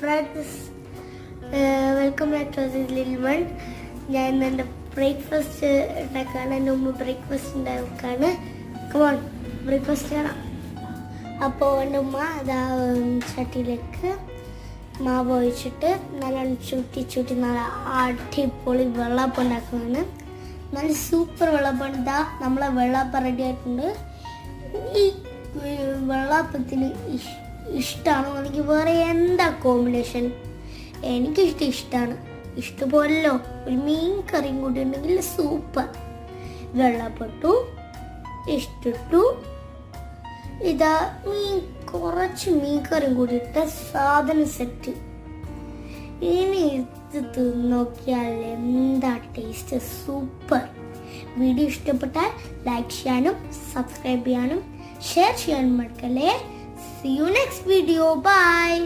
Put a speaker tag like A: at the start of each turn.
A: Friends, welcome back to little one. ഞാൻ ഇന്ന് എൻ്റെ ബ്രേക്ക്ഫാസ്റ്റ് ഉണ്ടാക്കുകയാണ്. എൻ്റെ മുമ്പ് ബ്രേക്ക്ഫാസ്റ്റ് ഉണ്ടാക്കുകയാണ്. കമോൺ, ബ്രേക്ക്ഫാസ്റ്റ് കാണാം. അപ്പോൾ എൻ്റെ ഉമ്മ അതാ ചട്ടിയിലേക്ക് മാവ് ഒഴിച്ചിട്ട് നല്ലോണം ചുട്ടി നല്ല അടിപൊളി വെള്ളപ്പം ഉണ്ടാക്കുകയാണ്. നല്ല സൂപ്പർ വെള്ളപ്പം. ഇതാ നമ്മളെ വെള്ളപ്പം റെഡി ആയിട്ടുണ്ട്. ഈ വെള്ളപ്പത്തിന് ഇഷ്ടമാണോ അല്ലെങ്കിൽ വേറെ എന്താ കോമ്പിനേഷൻ? ഇഷ്ടമാണ്. ഇഷ്ടപോലല്ലോ ഒരു മീൻ കറിയും കൂടി ഉണ്ടെങ്കിൽ സൂപ്പർ. വെള്ളപ്പെട്ടു, ഇഷ്ടപ്പെട്ടു. ഇതാ കുറച്ച് മീൻ കറിയും കൂടി ഇട്ട സാധനം സെറ്റ്. ഇനി ഇത് തിന്നോക്കിയാൽ എന്താ ടേസ്റ്റ്, സൂപ്പർ. വീഡിയോ ഇഷ്ടപ്പെട്ടാൽ ലൈക്ക് ചെയ്യാനും സബ്സ്ക്രൈബ് ചെയ്യാനും ഷെയർ ചെയ്യാനും മറക്കല്ലേ. See you next video. Bye.